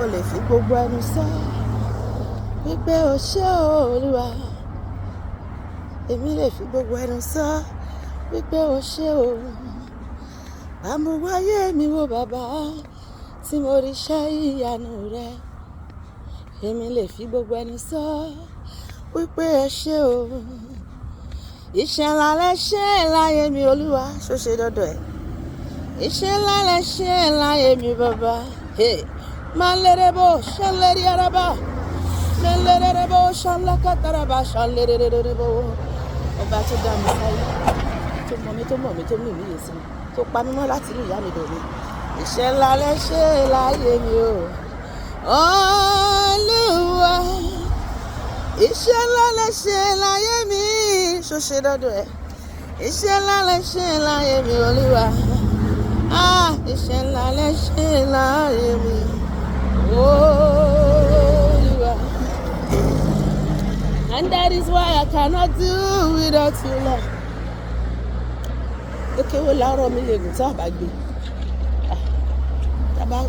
mo lè fi gbogbo ẹnu sọ wípé o ṣé Olúwa. Èmi lè fi gbogbo ẹnu sọ wípé o ṣé o. Àmúwáyé mi wo bàbá tí mo rí iṣẹ́ ìyanu rẹ. Èmi lè fi gbogbo ẹnu sọ wípé ẹ ṣé o. Iṣẹ́ ńlá lẹ ṣe láyé mi Olúwa, ṣó ṣe dọ́dọ̀ ẹ̀. Iṣẹ́ ńlá lẹ ṣe láyé mi bàbá. Malerebo ṣàlérí araba. Malerebo ṣàlákàtàràbà ṣàlérèrèrèbo. Ọba tó dá mi sáyé, tó mọ̀ mí, tó mọ̀ mí, tó mú mi yé sí mi, tó pa mí mọ́ láti inú ìyá mi dòní. Iṣẹ́ ńlá lẹ ṣe láyé mi o. Olúwa. Iṣẹ́ ńlá lẹ ṣe láyé mi, ṣó ṣe dọ́dọ̀ ẹ̀. Iṣẹ́ ńlá lẹ ṣe láyé mi Olúwa. Iṣẹ́ ńlá lẹ ṣe láyé mi Olúwa. And that is why I cannot do without you, Lord. Òkè wo láàárọ̀ mi lè gùn tá a bá gbé. Tá a bá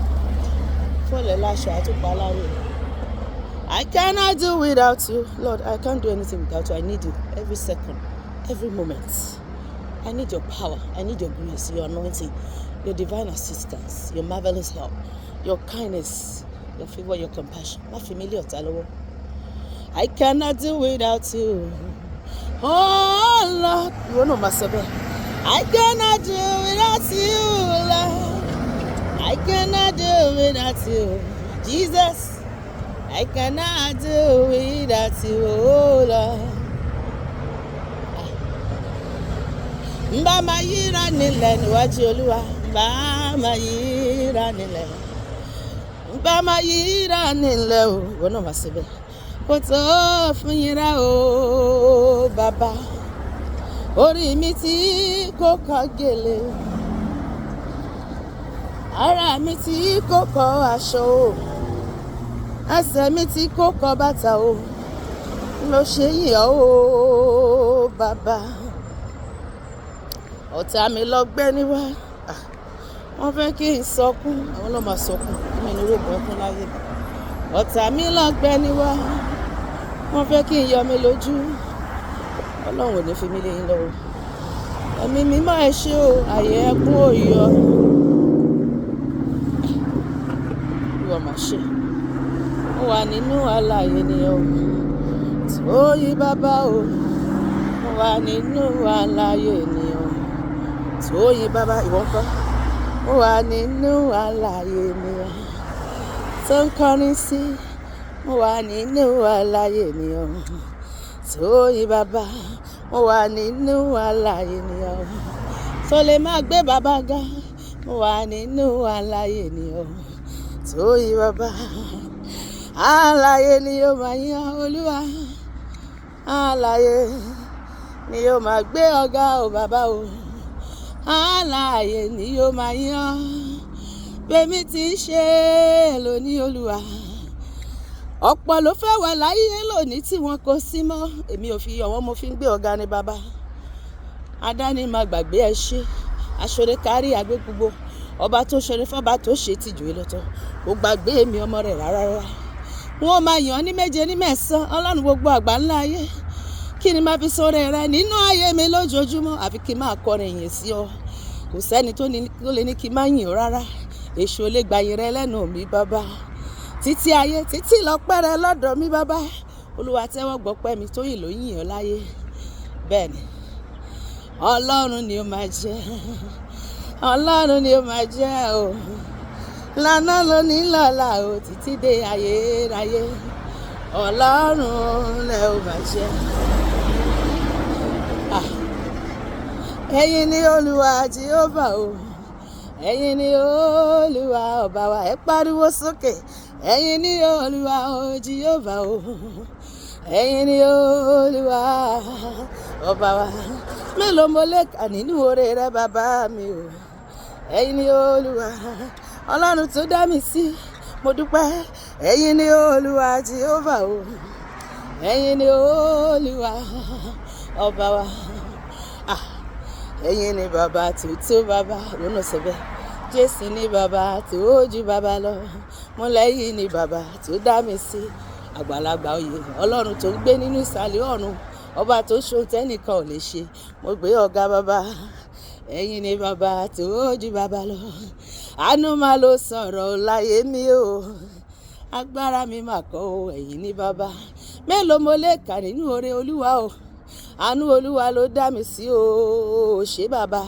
fọ́lẹ̀ láṣọ àtúpà láàárọ̀. I cannot do without you, Lord. I can't do anything without you. I need you every second, every moment. I need your power. I need your grace, your anointing, your divine assistance, your marvelous help, your kindness, your favor, your compassion. Má fi mí lé ọ̀tá lọ́wọ́. I cannot do without you. Oh Lord, you know my bẹ́ẹ̀. I cannot do without you, Lord. I cannot do without you, Jesus. I cannot do without you, oh Lord. Mbá máa yíra nílẹ̀ níwájú Olúwa. Mbá máa yíra nílẹ̀. Mbá máa yíra nílẹ̀ o. Ìwọ náà máa ṣe bẹ́ẹ̀. Kò tó fún yíra o bàbá. Orí mi tí kò kọ́ gèlè. Ara mi tí kò kọ́ aṣọ o. Ẹsẹ̀ mi tí kò kọ́ bàtà o. Ló ṣe yíyọ o bàbá. Ọ̀tá mi lọ gbé níwá. Wọ́n fẹ́ kí n sọkún. Àwọn ló máa sọkún. Mi ní rògbòn ẹkún láyé. Ọ̀tá mi lọ gbé níwá. Wọ́n fẹ́ kí n yọ mi lójú. Ọlọ́run ò ní fi mí lé yín lọ́wọ́. Ẹ̀mí mímọ́ ẹ ṣé o. Àyè ẹkún ò yọ. Ìwọ máa ṣe. Mo wà nínú alààyè ènìyàn o. Tóyí bàbá o. Mo wà nínú alààyè ènìyàn o. Tóyí bàbá ìwọ ńkọ́. Mo wà nínú alààyè ènìyàn tó ń kọrin sí. Mo wà nínú alààyè ènìyàn Tóyí bàbá. Mo wà nínú alààyè ènìyàn tó lè máa gbé bàbá ga. Mo wà nínú alààyè ènìyàn Tóyí bàbá. Alààyè ni yóò máa yan Olúwa. Alààyè ni yóò máa gbé ọ̀gá o bàbá o. Alààyè ni yóò máa yan. Bẹ́mi ti ṣe lónìí Olúwa. Ọ̀pọ̀ ló fẹ́ wà láyé lónìí tí wọn kò sí mọ́. Èmi ò fi yọ̀ wọ́n, mo fi ń gbé ọ̀gá ni bàbá. Adáni máa gbàgbé ẹ ṣe. Aṣọre kárí àgbé gbogbo. Ọba tó ṣọre fọ́ba tó ṣe tìjú lọ́tọ̀. Ó gbàgbé mi ọmọ rẹ̀ rárá. Wọ́n máa yàn ní méje ní mẹ́sàn-án. Ọlọ́run gbogbo àgbà ńlá ayé. Kí ni máa fi sọ̀rọ̀ rẹ nínú ayé mi lójoojúmọ́? Àfi kí n máa kọrin ìyìn sí ọ. Kò sẹ́ni tó lè ní kí n máa yìn ọ́ rárá. Èṣù ò lè gba ìyìn rẹ lẹ́nu mi bàbá. Títí ayé títí lọ́pẹ́ rẹ lọ́dọ̀ mi bàbá. Olúwa tẹ́wọ́ gbọ́pẹ́ mi tó yìn ló yìn ọ́ láyé. Bẹ́ẹ̀ ni Ọlọ́run ni ó máa jẹ́. Ọlọ́run ni ó máa jẹ́ o. Lánàá lónìí lọ́la o títí dé ayérayé. Ọlọ́run lẹ ó máa jẹ́. Ẹ̀yin ni Olúwa Jèhófà o. Ẹ̀yin ni Olúwa ọba wa. Ẹ pariwo sókè. Ẹ̀yin ni Olúwa o Jèhófà o. Ẹ̀yin ni Olúwa ọba wa. Mélòó mo lè kà nínú oore rẹ bàbá mi o. Ẹ̀yin ni Olúwa. Ọlọ́run tó dá mi sí. Mo dúpẹ́. Ẹ̀yin ni Olúwa Jèhófà o. Ẹ̀yin ni Olúwa ọba wa. Ẹ̀yin ni bàbá tó tó bàbá. Lónà sẹ́bẹ̀. Jésù ni bàbá tó ju bàbá lọ, mo lẹ́yìn ni bàbá tó dá mi sí. Àgbàlagbà oyè, Ọlọ́run tó ń gbé nínú ìsàlẹ̀ ọ̀run, ọba tó ṣohun tẹ́nìkan ò lè ṣe. Mo gbé ọ̀gá bàbá, ẹ̀yin ni bàbá tó ju bàbá lọ. Àánú máa ló sọ̀rọ̀ láyé mi o, agbára mi mà kọ́ o, ẹ̀yin ni bàbá. Mélòó mo lè kà nínú oore Olúwa o, àánú Olúwa ló dá mi sí o, ṣé bàbá.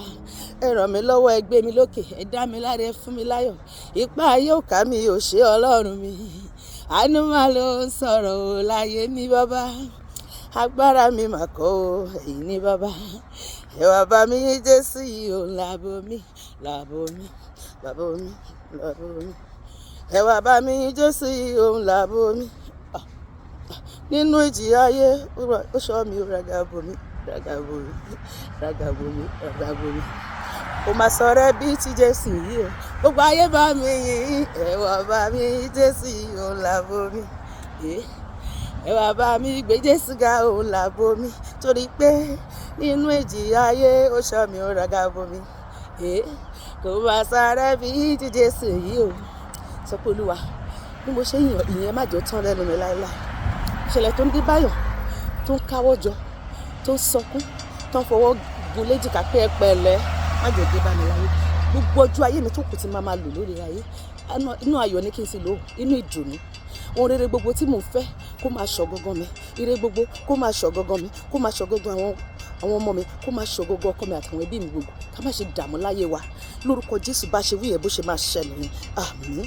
Ẹ ràn mí lọ́wọ́, ẹ gbé mi lókè, ẹ dá mi láre, ẹ fún mi láyọ̀. Ipá ayé ò ká mi ò, ṣé Ọlọ́run mi. Àánú máa ló ń sọ̀rọ̀ o láyé mi bàbá, agbára mi mà kọ́ o, ẹ̀yin ni bàbá. Ẹ wá bá mi Jésù yìí o, láàbò mi, láàbò mi, láàbò mi, láàbò mi. Ẹ wá bá mi Jésù yìí o, láàbò mi. Nínú ìjì ayé ó ṣọ́ mi, ràgàbò mi, ràgàbò mi, ràgàbò mi, ràgàbò mi. Ó máa sọ̀rọ̀ bí ti Jésù yìí o, gbogbo ayé bá mi yìn. Ẹ wá bá mi Jésù yìí o, láàbò mi. Ẹ wá bá mi gbé Jésù ga o, láàbò mi. Torí pé nínú ìjì ayé ó ṣọ́ mi, ràgàbò mi. Kò máa sọ̀rọ̀ bí ti Jésù yìí o. Sọ pé Olúwa, bí mo ṣe yìn ìyẹn má jẹ́ tán lẹ́nu mi láéláé. Ìṣẹ̀lẹ̀ tó ń dé báyọ̀, tó ń káwọ́ jọ, tó ń sọkún, tó ń fọwọ́ gun léjìká pé ẹ pẹ̀lẹ́, má jẹ́ dé bá mi láyé. Gbogbo ọjọ́ ayé mi tó kù tí máa lò lórí ayé, inú ayọ̀ ni kí n sì lò, inú ìdùnnú. Ohun rere gbogbo tí mò ń fẹ́ kó máa ṣọ̀gangan mi, ire gbogbo kó máa ṣọ̀gangan mi, kó máa ṣọ̀gangan àwọn ọmọ mi, kó máa ṣọ̀gangan ọkọ mi àtàwọn ẹbí mi gbogbo. Ká má ṣe dààmú láyé wa. Lórúkọ Jésù bá ṣe wí yẹn bó ṣe máa ṣẹlẹ̀ ni. Àmín.